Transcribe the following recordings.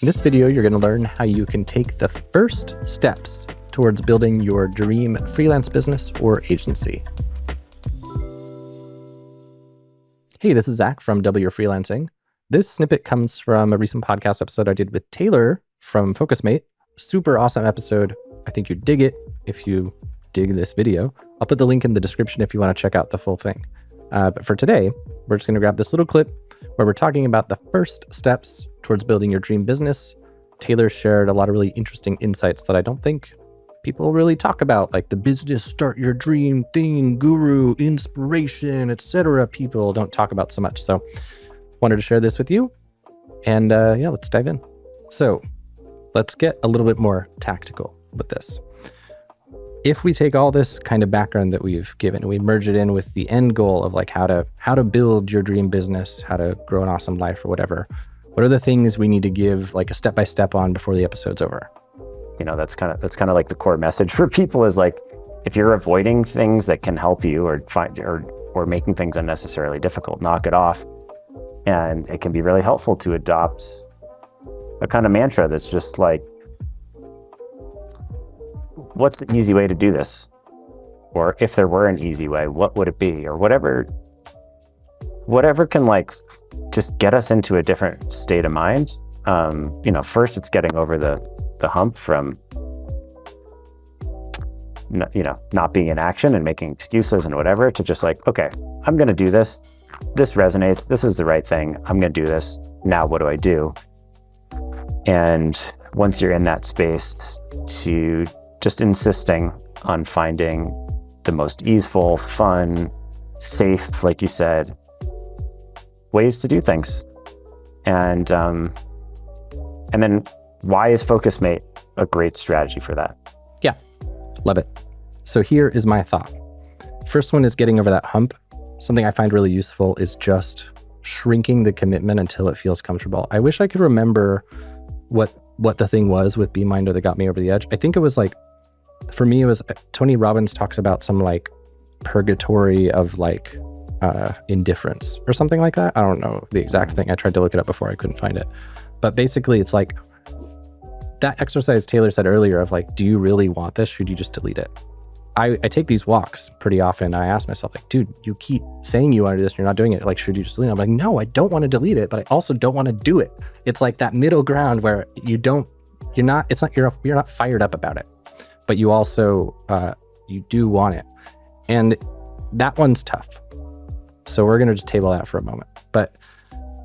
In this video, you're going to learn how you can take the first steps towards building your dream freelance business or agency. Hey, this is Zach from Double Your Freelancing. This snippet comes from a recent podcast episode I did with Taylor from Focusmate. Super awesome episode. I think you'd dig it if you dig this video. I'll put the link in the description if you want to check out the full thing. But for today, we're just going to grab this little clip where we're talking about the first steps towards building your dream business. Taylor shared a lot of really interesting insights that I don't think people really talk about, like the business start your dream thing, guru, inspiration, etc. People don't talk about so much. So wanted to share this with you. And yeah, let's dive in. So let's get a little bit more tactical with this. If we take all this kind of background that we've given and we merge it in with the end goal of like how to build your dream business, how to grow an awesome life or whatever, what are the things we need to give like a step-by-step on before the episode's over? You know, that's kind of like the core message for people is like, if you're avoiding things that can help you or making things unnecessarily difficult, knock it off. And it can be really helpful to adopt a kind of mantra that's just like, what's the easy way to do this? Or if there were an easy way, what would it be? Or whatever can like just get us into a different state of mind. You know, first it's getting over the hump from, not being in action and making excuses and whatever, to just like, okay, I'm going to do this. This resonates. This is the right thing. I'm going to do this. Now, what do I do? And once you're in that space, to just insisting on finding the most easeful, fun, safe, like you said, ways to do things. And then why is Focusmate a great strategy for that? Yeah, love it. So here is my thought. First one is getting over that hump. Something I find really useful is just shrinking the commitment until it feels comfortable. I wish I could remember what the thing was with BeMinder that got me over the edge. I think it was like, for me, it was Tony Robbins talks about some like purgatory of like indifference or something like that. I don't know the exact thing. I tried to look it up before, I couldn't find it. But basically it's like that exercise Taylor said earlier of like, do you really want this? Should you just delete it? I take these walks pretty often. I ask myself like, dude, you keep saying you want to do this and you're not doing it. Like, should you just delete it? I'm like, no, I don't want to delete it, but I also don't want to do it. It's like that middle ground where you're not fired up about it, but you also, you do want it. And that one's tough. So we're going to just table that for a moment. But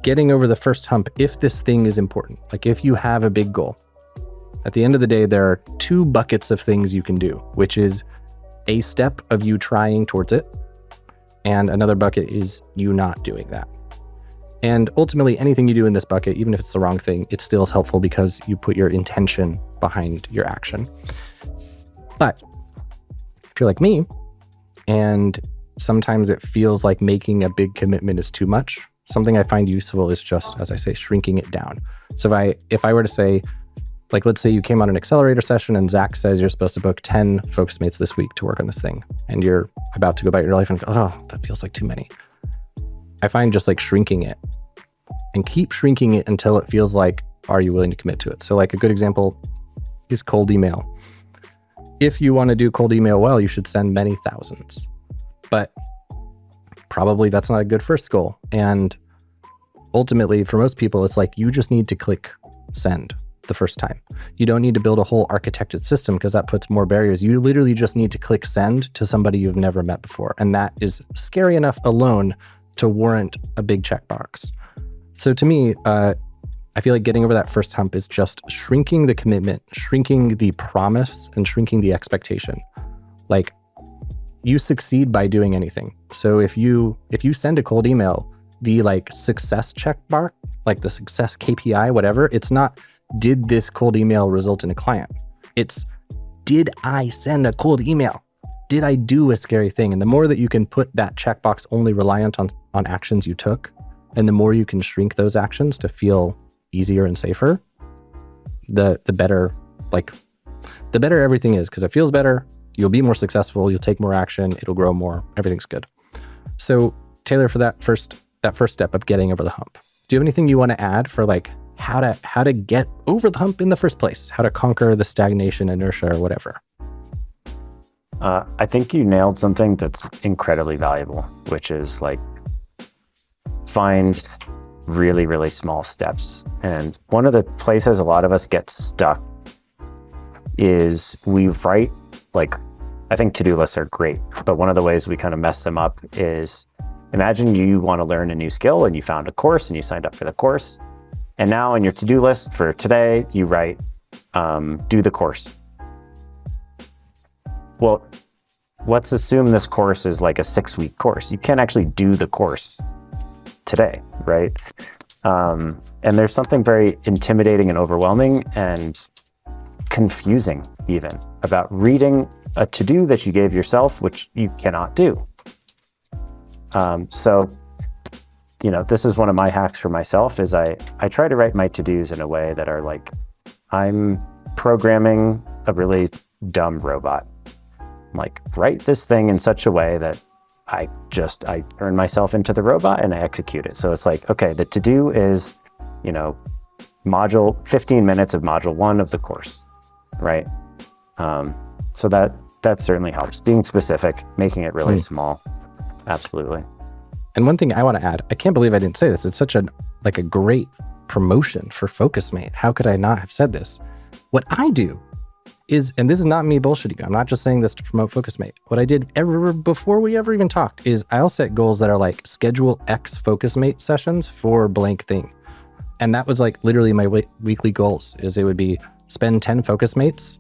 getting over the first hump, if this thing is important, like if you have a big goal, at the end of the day, there are two buckets of things you can do, which is a step of you trying towards it, and another bucket is you not doing that. And ultimately, anything you do in this bucket, even if it's the wrong thing, it still is helpful because you put your intention behind your action. But if you're like me, and sometimes it feels like making a big commitment is too much, something I find useful is just, as I say, shrinking it down. So if I were to say, like, let's say you came on an accelerator session and Zach says you're supposed to book 10 Focusmates this week to work on this thing, and you're about to go about your life and go, oh, that feels like too many. I find just like shrinking it and keep shrinking it until it feels like, are you willing to commit to it? So like a good example is cold email. If you want to do cold email well, you should send many thousands, but probably that's not a good first goal. And ultimately for most people, it's like, you just need to click send the first time. You don't need to build a whole architected system because that puts more barriers. You literally just need to click send to somebody you've never met before. And that is scary enough alone to warrant a big checkbox. So to me, I feel like getting over that first hump is just shrinking the commitment, shrinking the promise, and shrinking the expectation. Like, you succeed by doing anything. So if you send a cold email, the like success check bar, like the success KPI, whatever, it's not, did this cold email result in a client? It's, did I send a cold email? Did I do a scary thing? And the more that you can put that checkbox only reliant on actions you took, and the more you can shrink those actions to feel easier and safer, the better everything is, because it feels better, you'll be more successful, you'll take more action, it'll grow more, everything's good. So Taylor, for that first step of getting over the hump, do you have anything you want to add for like how to get over the hump in the first place, how to conquer the stagnation, inertia, or whatever. I think you nailed something that's incredibly valuable, which is like find really, really small steps. And one of the places a lot of us get stuck is we write, like, I think to-do lists are great, but one of the ways we kind of mess them up is, imagine you want to learn a new skill and you found a course and you signed up for the course. And now in your to-do list for today, you write, do the course. Well, let's assume this course is like a 6-week course. You can't actually do the course today, right? And there's something very intimidating and overwhelming and confusing even about reading a to-do that you gave yourself, which you cannot do. So, you know, this is one of my hacks for myself is I try to write my to-dos in a way that are like, I'm programming a really dumb robot. Like, write this thing in such a way that I turn myself into the robot and I execute it. So it's like, okay, the to-do is, you know, 15 minutes of module 1 of the course, right? So that certainly helps. Being specific, making it really small. Absolutely. And one thing I want to add, I can't believe I didn't say this. It's such a great promotion for Focusmate. How could I not have said this? What I do is, and this is not me bullshitting you, I'm not just saying this to promote Focusmate. What I did before we ever even talked is I'll set goals that are like schedule X Focusmate sessions for blank thing. And that was like literally my weekly goals is it would be spend 10 Focusmates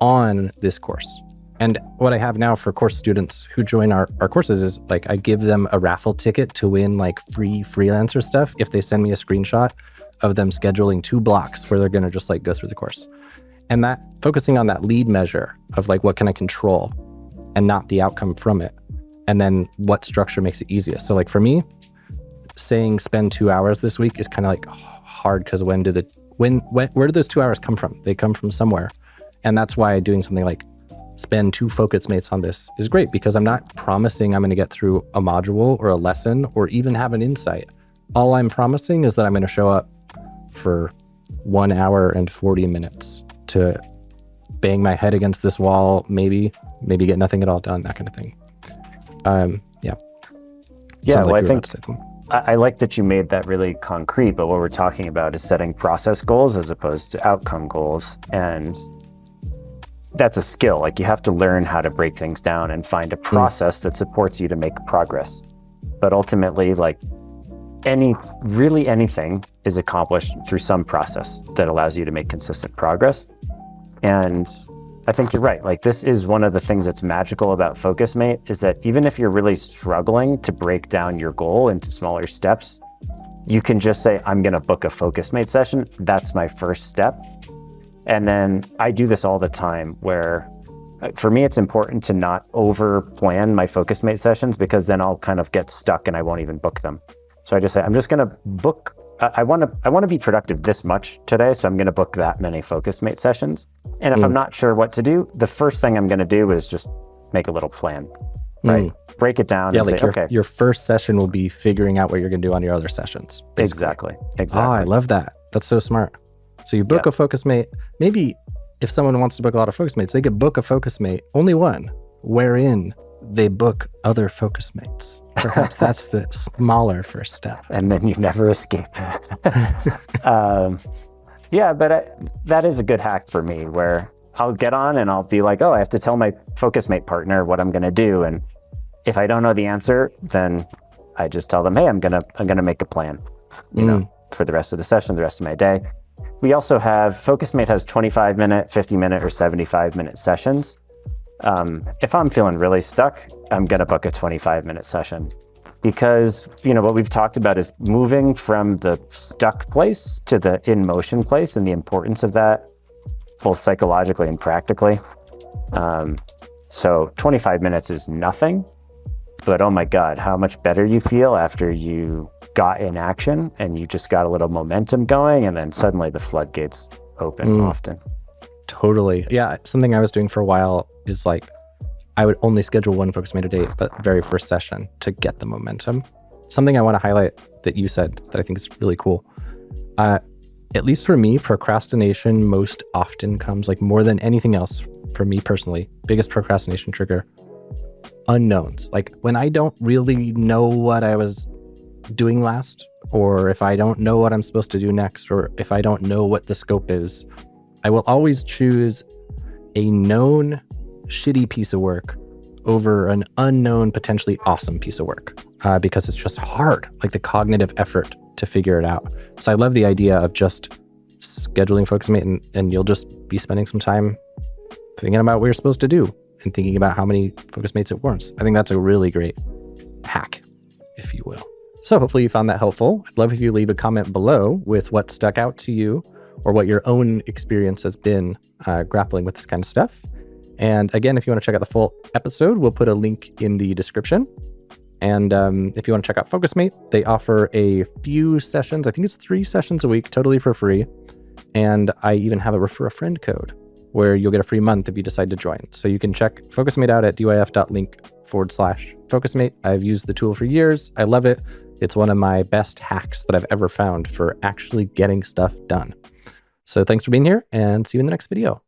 on this course. And what I have now for course students who join our courses is like I give them a raffle ticket to win like free freelancer stuff if they send me a screenshot of them scheduling 2 blocks where they're going to just like go through the course. And that focusing on that lead measure of like what can I control and not the outcome from it. And then what structure makes it easiest. So like for me, saying spend 2 hours this week is kind of like hard because where do those 2 hours come from? They come from somewhere. And that's why doing something like spend 2 Focusmates on this is great because I'm not promising I'm going to get through a module or a lesson or even have an insight. All I'm promising is that I'm going to show up for 1 hour and 40 minutes to bang my head against this wall, maybe get nothing at all done, that kind of thing. Yeah. Well, I think I like that you made that really concrete, but what we're talking about is setting process goals as opposed to outcome goals. And that's a skill. Like you have to learn how to break things down and find a process that supports you to make progress. But ultimately, like anything is accomplished through some process that allows you to make consistent progress. And I think you're right. Like this is one of the things that's magical about Focusmate is that even if you're really struggling to break down your goal into smaller steps, you can just say, I'm going to book a Focusmate session. That's my first step. And then I do this all the time where for me, it's important to not over plan my Focusmate sessions because then I'll kind of get stuck and I won't even book them. So I just say, I'm just going to book, I want to be productive this much today. So I'm going to book that many Focusmate sessions. And if I'm not sure what to do, the first thing I'm going to do is just make a little plan, right? Break it down and like say, your first session will be figuring out what you're going to do on your other sessions. Basically. Exactly. Oh, I love that. That's so smart. So you book a Focusmate. Maybe if someone wants to book a lot of Focusmates, they could book a Focusmate, only one, wherein they book other Focusmates. Perhaps that's the smaller first step. And then you never escape. But that is a good hack for me where I'll get on and I'll be like, oh, I have to tell my Focusmate partner what I'm going to do. And if I don't know the answer, then I just tell them, hey, I'm going to make a plan, you know, for the rest of the session, the rest of my day. We also have, Focusmate has 25-minute, 50-minute, or 75-minute sessions. If I'm feeling really stuck, I'm going to book a 25-minute session because, you know, what we've talked about is moving from the stuck place to the in motion place and the importance of that, both psychologically and practically. So 25 minutes is nothing, but oh my God, how much better you feel after you got in action and you just got a little momentum going and then suddenly the floodgates open often. Totally. Yeah. Something I was doing for a while is like, I would only schedule one Focusmate a day, but very first session to get the momentum. Something I want to highlight that you said that I think is really cool. At least for me, procrastination most often comes, like more than anything else for me personally, biggest procrastination trigger, unknowns. Like when I don't really know what I was doing last, or if I don't know what I'm supposed to do next, or if I don't know what the scope is, I will always choose a known shitty piece of work over an unknown, potentially awesome piece of work, because it's just hard, like the cognitive effort to figure it out. So I love the idea of just scheduling Focusmate, and you'll just be spending some time thinking about what you're supposed to do and thinking about how many Focusmates it warrants. I think that's a really great hack, if you will. So hopefully you found that helpful. I'd love if you leave a comment below with what stuck out to you or what your own experience has been grappling with this kind of stuff. And again, if you want to check out the full episode, we'll put a link in the description. And if you want to check out Focusmate, they offer a few sessions. I think it's 3 sessions a week, totally for free. And I even have a refer a friend code where you'll get a free month if you decide to join. So you can check Focusmate out at dyf.link/Focusmate. I've used the tool for years. I love it. It's one of my best hacks that I've ever found for actually getting stuff done. So thanks for being here, and see you in the next video.